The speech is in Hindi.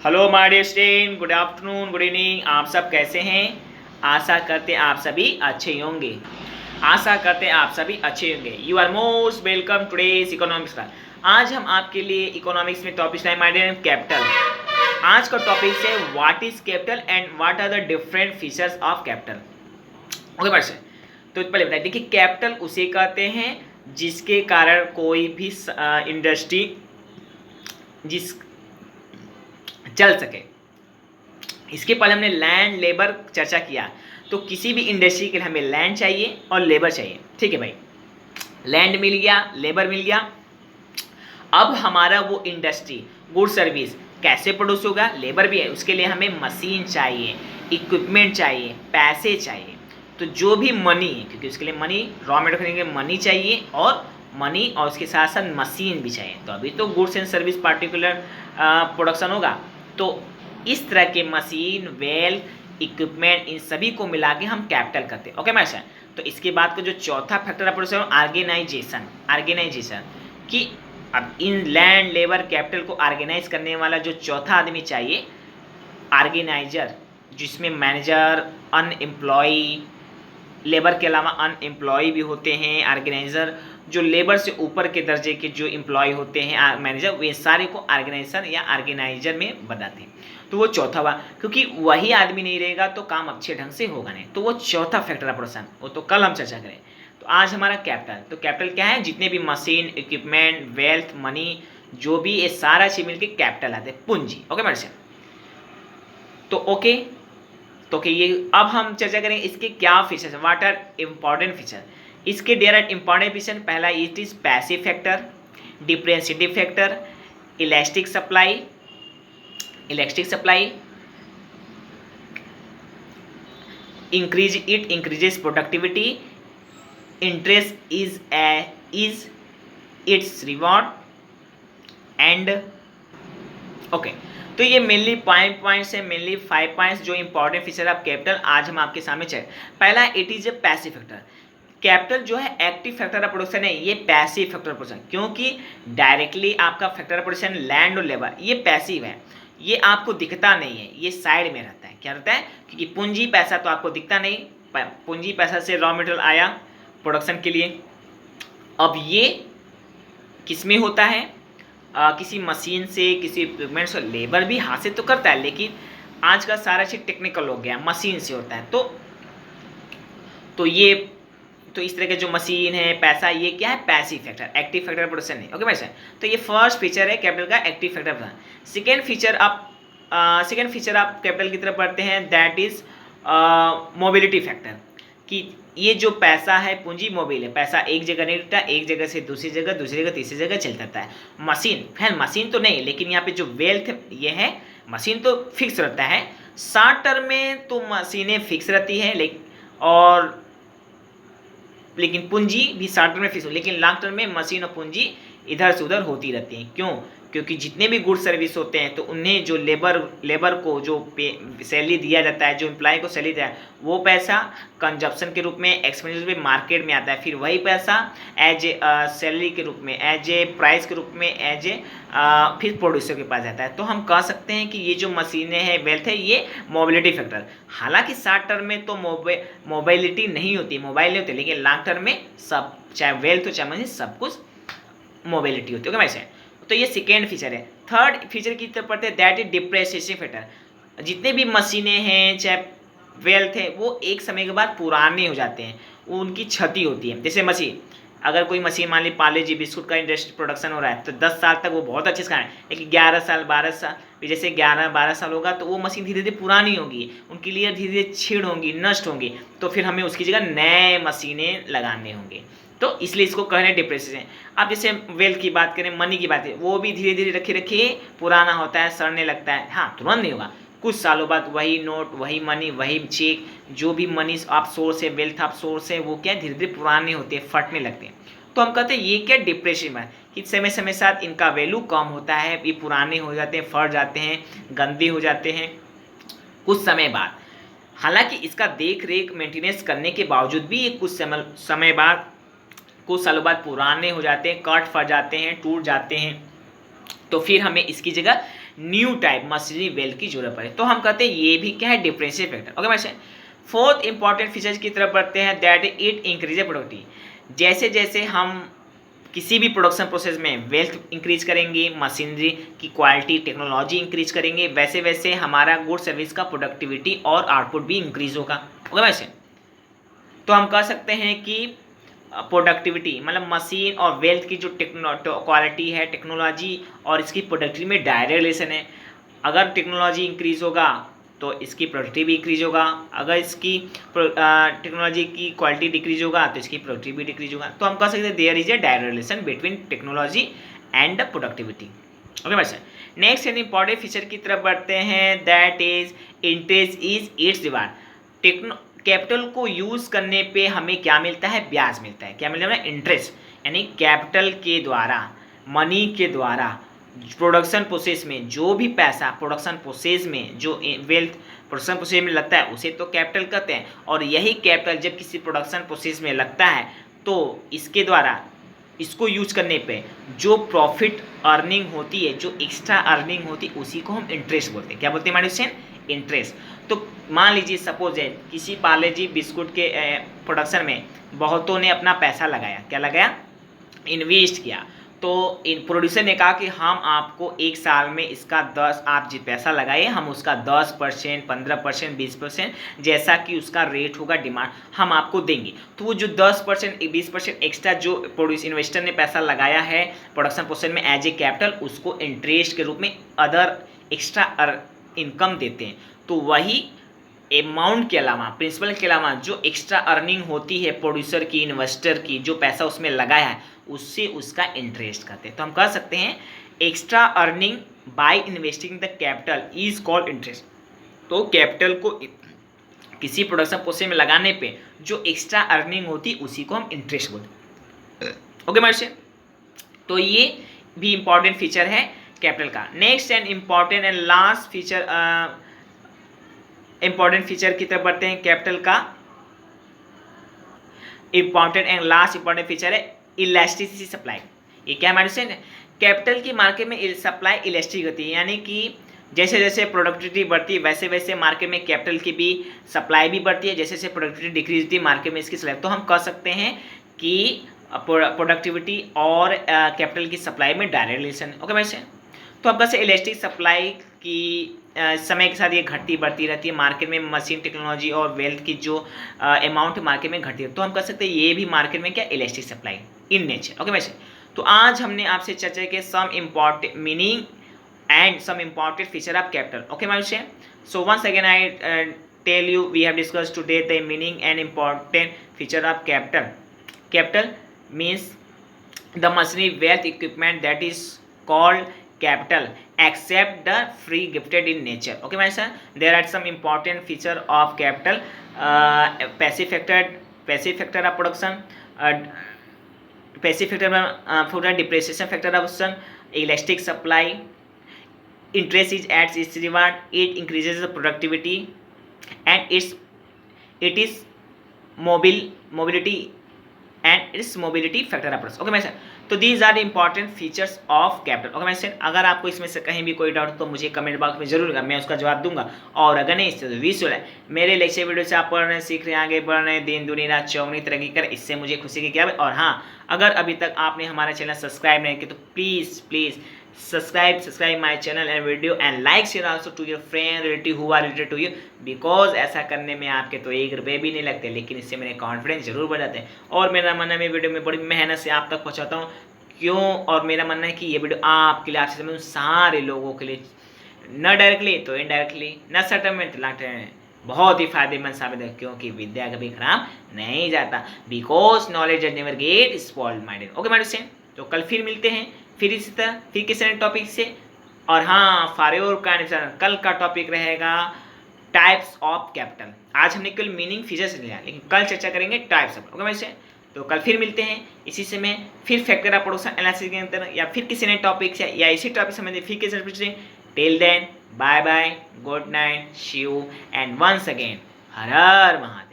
Hello my dear student, good afternoon, good evening. आप सब कैसे हैं? आशा करते हैं आप सभी अच्छे होंगे। You are most welcome today's economics class. आज हम आपके लिए इकोनॉमिक्स में टॉपिक लाए माय डियर कैपिटल। आज का टॉपिक है what is capital and what are the different features of capital. Okay बस, तो पहले बताइए, देखिए कैपिटल उसे कहते हैं जिसके कारण कोई भी इंडस्ट्री जिस चल सके। इसके पहले हमने लैंड लेबर चर्चा किया, तो किसी भी इंडस्ट्री के लिए हमें लैंड चाहिए और लेबर चाहिए। ठीक है भाई, लैंड मिल गया, लेबर मिल गया। अब हमारा वो इंडस्ट्री गुड सर्विस कैसे प्रोड्यूस होगा? लेबर भी है, उसके लिए हमें मशीन चाहिए, इक्विपमेंट चाहिए, पैसे चाहिए। तो जो भी मनी है, क्योंकि उसके लिए मनी, रॉ मटेरियल खरीदने के लिए मनी चाहिए और मनी और उसके साथ साथ मशीन भी चाहिए। तो अभी तो goods and service particular production होगा। तो इस तरह के मशीन, वेल्थ, इक्विपमेंट, इन सभी को मिला के हम कैपिटल करते हैं। ओके मैडम, तो इसके बाद का जो चौथा फैक्टर प्रोड्यूस ऑर्गेनाइजेशन कि अब इन लैंड लेबर कैपिटल को ऑर्गेनाइज करने वाला जो चौथा आदमी चाहिए, ऑर्गेनाइजर, जिसमें मैनेजर, अनएम्प्लॉय, लेबर के अलावा अनएम्प्लॉय भी होते हैं। ऑर्गेनाइजर जो लेबर से ऊपर के दर्जे के जो एम्प्लॉय होते हैं, मैनेजर, वे सारे को ऑर्गेनाइजर या ऑर्गेनाइजर में बताते हैं। तो वो चौथा हुआ, क्योंकि वही आदमी नहीं रहेगा तो काम अच्छे ढंग से होगा नहीं। तो वो चौथा फैक्टर ऑपरेशन, वो तो कल हम चर्चा करें। तो आज हमारा कैपिटल, तो कैपिटल क्या है? जितने भी मशीन, इक्विपमेंट, वेल्थ, मनी, जो भी ये सारा चीज मिलकर कैपिटल आते हैं, पूंजी। ओके मैडम, तो ओके, तो ये अब हम चर्चा करेंगे इसके क्या features, what are important feature. इसके देयर आर इंपॉर्टेंट फीचर। पहला it is passive factor, differentiative factor, elastic supply, increases productivity, interest is its reward and okay. तो ये मेनली 5 पॉइंट्स है, मेनली 5 पॉइंट्स जो इंपॉर्टेंट फीचर ऑफ कैपिटल आज हम आपके सामने चल। पहला, it is a passive factor. Capital जो है एक्टिव फैक्टर ऑफ प्रोडक्शन है, ये पैसिव फैक्टर ऑफ प्रोडक्शन, क्योंकि डायरेक्टली आपका फैक्टर ऑफ प्रोडक्शन लैंड और लेबर ये पैसिव है, ये आपको दिखता नहीं है, ये साइड में रहता है। क्या रहता है? क्योंकि पूंजी पैसा तो आपको दिखता नहीं, पूंजी पैसा से रॉ मटेरियल आया प्रोडक्शन के लिए। अब ये किस में होता है? किसी मशीन से, किसी इक्विपमेंट से। लेबर भी हाथ से तो करता है, लेकिन आज का सारा चीज टेक्निकल हो गया, मशीन से होता है। तो ये तो इस तरह के जो मशीन है, पैसा, ये क्या है? Passive factor, active factor production है। ओके भाई, तो ये फर्स्ट फीचर है कैपिटल का, एक्टिव फैक्टर। सेकेंड फीचर आप कैपिटल की तरफ बढ़ते हैं, दैट इज मोबिलिटी फैक्टर। कि ये जो पैसा है, पूंजी मोबाइल है, पैसा एक जगह नहीं रहता, एक जगह से दूसरी जगह तीसरी जगह चलता रहता है। मशीन, खैर मशीन तो नहीं, लेकिन यहाँ पे जो वेल्थ ये है, मशीन तो फिक्स रहता है। शॉर्ट टर्म में तो मशीनें फिक्स रहती है, लेकिन पूंजी भी शॉर्ट टर्म में फिक्स हो, लेकिन लॉन्ग टर्म में मशीन और पूंजी इधर से उधर होती रहती हैं। क्यों? क्योंकि जितने भी गुड सर्विस होते हैं, तो उन्हें जो लेबर को जो सैलरी दिया जाता है, जो एम्प्लॉय को सैलरी दिया है, वो पैसा कंजप्शन के रूप में, एक्सपेंडिचर पे मार्केट में आता है। फिर वही पैसा एज ए सैलरी के रूप में, एज ए प्राइस के रूप में, एज ए फिर प्रोड्यूसर के पास जाता है। तो हम कह सकते हैं कि ये जो मशीनें हैं, वेल्थ है, ये मोबिलिटी फैक्टर। हालांकि शॉर्ट टर्म में तो मोबाइलिटी नहीं होती, मोबाइल नहीं होती, लेकिन लॉन्ग टर्म में सब, चाहे वेल्थ हो चाहे मशीन, सब कुछ मोबिलिटी होती है। ओके वैसे, तो ये सेकेंड फीचर है। थर्ड फीचर की तरफ पढ़ते हैं, दैट इज डिप्रेसिएशन फैक्टर। जितने भी मशीनें हैं, चाहे वेल्थ है, वो एक समय के बाद पुराने हो जाते हैं, उनकी क्षति होती है। जैसे मशीन, अगर कोई मशीन मान ली पार्ले जी बिस्कुट का इंडस्ट्री प्रोडक्शन हो रहा है, तो 10 साल तक वो बहुत अच्छे से खाए, लेकिन 11 साल 12 साल, जैसे 11-12 साल होगा तो वो मशीन धीरे धीरे पुरानी होगी, उनके लिए धीरे धीरे छीड़ होंगी, नष्ट होंगी। तो फिर हमें उसकी जगह नए मशीनें लगाने होंगे। तो इसलिए इसको कह रहे हैं डिप्रेसिएशन। अब जैसे वेल्थ की बात करें, मनी की बात करें, वो भी धीरे धीरे रखे पुराना होता है, सड़ने लगता है। हाँ, तुरंत नहीं होगा, कुछ सालों बाद वही नोट, वही मनी, वही चेक, जो भी मनी आप सोर्स है, वेल्थ आप सोर्स है, वो क्या धीरे धीरे पुराने होते हैं, फटने लगते हैं। तो हम कहते हैं ये क्या डिप्रेशन है, कि समय समय साथ इनका वैल्यू कम होता है, ये पुराने हो जाते हैं, फट जाते हैं, गंदे हो जाते हैं कुछ समय बाद। हालांकि इसका देख रेख मेंटेनेंस करने के बावजूद भी ये कुछ समय बाद, कुछ सालों बाद पुराने हो जाते हैं, कट फट जाते हैं, टूट जाते हैं। तो फिर हमें इसकी जगह न्यू टाइप मशीनरी वेल्थ की जरूरत पड़े। तो हम कहते हैं ये भी क्या है, डिफरेंशियल फैक्टर। ओके मैसे फोर्थ इंपॉर्टेंट फीचर्स की तरफ बढ़ते हैं, दैट इट इंक्रीज प्रोडक्टिविटी। जैसे जैसे हम किसी भी प्रोडक्शन प्रोसेस में वेल्थ इंक्रीज करेंगे, मशीनरी की क्वालिटी, टेक्नोलॉजी इंक्रीज करेंगे, वैसे वैसे हमारा गुड सर्विस का प्रोडक्टिविटी और आउटपुट भी इंक्रीज होगा। ओके वैसे तो हम कह सकते हैं कि प्रोडक्टिविटी मतलब मशीन और वेल्थ की जो क्वालिटी है, टेक्नोलॉजी और इसकी प्रोडक्टिविटी में डायरेक्ट रिलेशन है। अगर टेक्नोलॉजी इंक्रीज होगा तो इसकी प्रोडक्टिविटी इंक्रीज होगा, अगर इसकी टेक्नोलॉजी की क्वालिटी डिक्रीज होगा तो इसकी प्रोडक्टिविटी डिक्रीज होगा। तो हम कह सकते हैं there is a direct relation between technology and the productivity. Okay बस नेक्स्ट एंड इंपॉर्टेंट फीचर की तरफ बढ़ते हैं, that is interest is its reward. Capital को यूज करने पे हमें क्या मिलता है, ब्याज मिलता है। क्या मिलता है, इंटरेस्ट। यानी कैपिटल के द्वारा, मनी के द्वारा प्रोडक्शन प्रोसेस में जो भी पैसा प्रोडक्शन प्रोसेस में जो वेल्थ प्रोडक्शन प्रोसेस में लगता है उसे तो कैपिटल कहते हैं। और यही कैपिटल जब किसी प्रोडक्शन प्रोसेस में लगता है तो इसके द्वारा इसको यूज करने पे जो प्रॉफिट अर्निंग होती है, जो एक्स्ट्रा अर्निंग होती है, उसी को हम इंटरेस्ट बोलते हैं। क्या बोलते हैं हमारे क्वेश्चन, इंटरेस्ट। तो मान लीजिए सपोज है किसी पार्ले जी बिस्कुट के प्रोडक्शन में बहुतों ने अपना पैसा लगाया, क्या लगाया, इन्वेस्ट किया। तो इन प्रोड्यूसर ने कहा कि हम आपको एक साल में इसका 10, आप जो पैसा लगाए हम उसका 10%, 15%, 20% जैसा कि उसका रेट होगा डिमांड हम आपको देंगे। तो वो जो 10%, 20% एक्स्ट्रा जो इन्वेस्टर ने पैसा लगाया है प्रोडक्शन प्रोसेस में एज ए कैपिटल, उसको इंटरेस्ट के रूप में अदर एक्स्ट्रा इनकम देते हैं। तो वही अमाउंट के अलावा, प्रिंसिपल के अलावा जो एक्स्ट्रा अर्निंग होती है प्रोड्यूसर की, इन्वेस्टर की, जो पैसा उसमें लगाया है उससे उसका इंटरेस्ट कहते हैं। तो हम कह सकते हैं extra earning by investing the capital is called interest. तो कैपिटल को किसी प्रोडक्शन प्रोसेस में लगाने पे जो एक्स्ट्रा अर्निंग होती है उसी को हम इंटरेस्ट बोलते हैं। ओके मार्शे, तो ये भी इंपॉर्टेंट फीचर है कैपिटल का। Next and important and last feature, important feature की तरफ बढ़ते हैं कैपिटल का। Important and last important feature है इलास्टिसिटी सप्लाई। ये क्या हमारे से कैपिटल की मार्केट में सप्लाई इलास्टिक होती है, यानी कि जैसे जैसे प्रोडक्टिविटी बढ़ती है वैसे वैसे मार्केट में कैपिटल की भी सप्लाई भी बढ़ती है, जैसे जैसे प्रोडक्टिविटी डिक्रीज होती है मार्केट में इसकी सप्लाई। तो हम कह सकते हैं कि प्रोडक्टिविटी और कैपिटल की सप्लाई में डायरेक्ट रिलेशन। ओके वैसे तो अब कैसे इलास्टिक सप्लाई की समय के साथ ये घटती बढ़ती रहती है मार्केट में, मशीन टेक्नोलॉजी और वेल्थ की जो अमाउंट मार्केट में घटती है। तो हम कह सकते हैं ये भी मार्केट में क्या elastic supply in nature. Okay वैसे तो आज हमने आपसे चर्चा की some important meaning and some important feature of capital. Okay my friend, so once again I tell you we have discussed today the meaning and important feature of capital. Capital means the machinery wealth equipment that is called capital except the free gifted in nature. Okay my son, there are some important feature of capital, passive factor of production, passive factor for the depreciation factor of production, elastic supply, interest is at its reward, it increases the productivity and it is mobility and its mobility factor of production. Okay my son, तो these are important features of capital. Okay message, अगर आपको इसमें से कहीं भी कोई डाउट तो मुझे कमेंट बॉक्स में जरूर लगा, मैं उसका जवाब दूंगा। और अगर नहीं इससे विजुअल है मेरे लेक्चर वीडियो से आप पढ़ रहे हैं, सीख रहे हैं, आगे बढ़ रहे हैं, दिन दुनी रात चौगनी तरक्की कर, इससे मुझे खुशी की क्या है। और हाँ, अगर अभी तक आपने हमारा चैनल सब्सक्राइब नहीं किया तो please subscribe my channel and video and like share also to your friend relative who are related to you, because ऐसा करने में आपके तो 1 रुपये भी नहीं लगते, लेकिन इससे मेरे कॉन्फिडेंस जरूर बढ़ जाते हैं। और मेरा मानना है वीडियो में बड़ी मेहनत से आप तक पहुंचाता हूँ, क्यों, और मेरा मानना है कि ये वीडियो आपके लिए, आपसे समझ सारे लोगों के लिए, न डायरेक्टली तो इनडायरेक्टली, न सटलमेंट तो लाटे बहुत ही फायदेमंद साबित है, क्योंकि विद्या कभी खराब नहीं जाता, because knowledge is never get spoiled minded. Okay my friend, तो कल फिर मिलते हैं, फिर इसी तरह फिर किसी नए टॉपिक से। और हाँ, फॉर योर काइंड कल का टॉपिक रहेगा टाइप्स ऑफ कैपिटल। आज हमने केवल मीनिंग फीचर से लिया, लेकिन कल चर्चा करेंगे टाइप्स ऑफ। ओके वैसे तो कल फिर मिलते हैं इसी समय, फिर फैक्टर ऑफ प्रोडक्शन एनालिसिस के अंदर, या फिर किसी नए टॉपिक से, या इसी टॉपिक से संबंधित फिर किसी। Till then bye bye, good night, see you and once again हर हर महादेव।